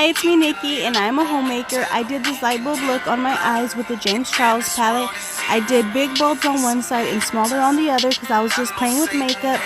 Hi, it's me, Nikki, and I'm a homemaker. I did this light bulb look on my eyes with the James Charles Pallet. I did big bulbs on one side and smaller on the other because I was just playing with makeup,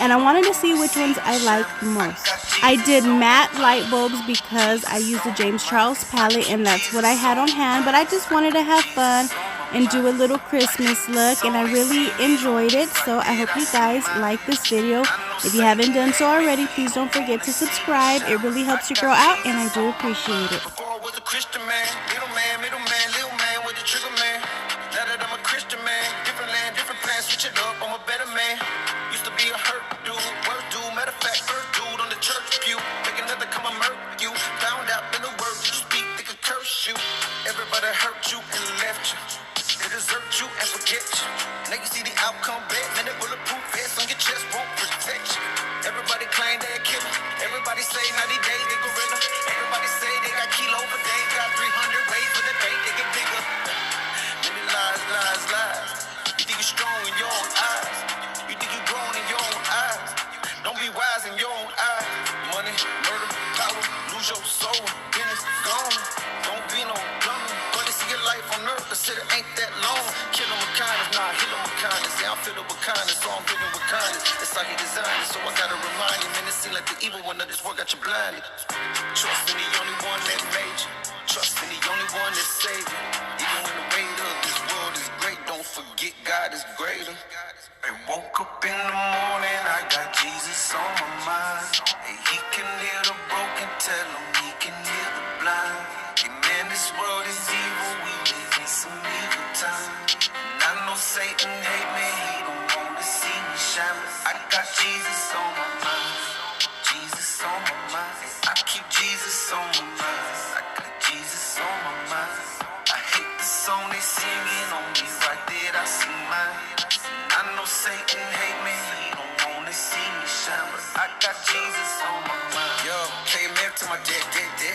and I wanted to see which ones I liked the most. I did matte light bulbs because I used the James Charles Pallet, and that's what I had on hand, but I just wanted to have fun and do a little Christmas look, and I really enjoyed it. So I hope you guys like this video. If you haven't done so already, please don't forget to subscribe. It really helps your girl out, and I do appreciate it. Before I was a Christian man, little man, little man with the trigger man. Now that I'm a Christian man, different land, different plan, switch it up, I'm a better man. Used to be a hurt dude, worst dude, matter of fact, first dude on the church pew. Making nothing come and murk you. Found out in the word you speak, they could curse you. Everybody hurt you and left you. They desert you and forget you. Now you see the outcome bad, man, that bulletproof vest on your chest won't protect you. Everybody claim they're a killer. Everybody say 90 days they gorilla. Everybody say they got kilo for day. Got 300 ways for the day they get bigger. Many lies, lies, lies. You think you're strong in your own eyes. You think you're grown in your own eyes. Don't be wise in your own eyes. Money, murder, power, lose your soul. Then it's gone. Don't be no dummy. But see your life on earth. The city ain't that long. Kill them with kindness, nah, hit them with kindness. Yeah, I'm filled with kindness, so I'm giving with kindness. It's like he designed it, so I gotta remind you. Man, it seems like the evil one of this world got you blinded. Trust in the only one that made you. Trust in the only one that saved you. Even when the weight of this world is great, don't forget God is greater. I woke up in the morning, I got Jesus on my mind. Hey, he can heal the broken, tell him he can heal the blind. Hey, man, this world is evil, we live in some evil times. And I know Satan hate me, he don't want to see me shine. But I got Jesus on my mind. Jesus on my mind. I keep Jesus on my mind. I got Jesus on my mind. I hate the song they singing on me right there, I see mine. I know Satan hate me, he don't wanna see me shine, but I got Jesus on my mind. Yo, came married to my dead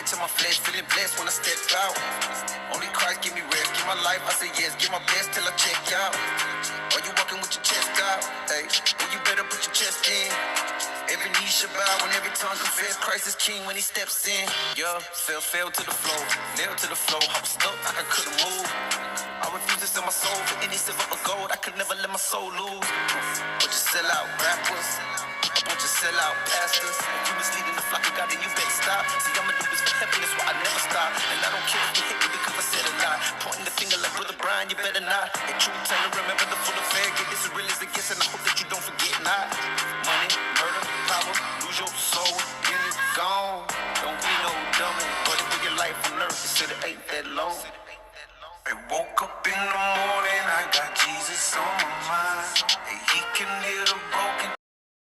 to my flesh, feeling blessed when I step out. Only Christ give me rest, give my life, I say yes, give my best till I check out. Are you walking with your chest out? Hey, well you better put your chest in. Every knee should bow and every tongue confess Christ is king when he steps in. Yo, fell to the floor, nailed to the floor. I was stuck like I couldn't move. I refuse to sell my soul for any silver or gold. I could never let my soul lose. Bunch of sell out rappers, a bunch of sell out pastors. If you misleading the flock of God, then you better stop. See, I'ma do this for heaven, that's why I never stop. And I don't care if you hate me because I said a lie. Pointing the finger like Brother Brian, you better not. And true teller, remember the full affair. Get this as real as it gets, and I hope that you don't forget not. Money, murder, power, lose your soul, then it's gone. Don't be no dummy, but if your life on earth, it said it ain't that long. I woke up in the morning, I got Jesus on my mind. Hey, he can heal the broken.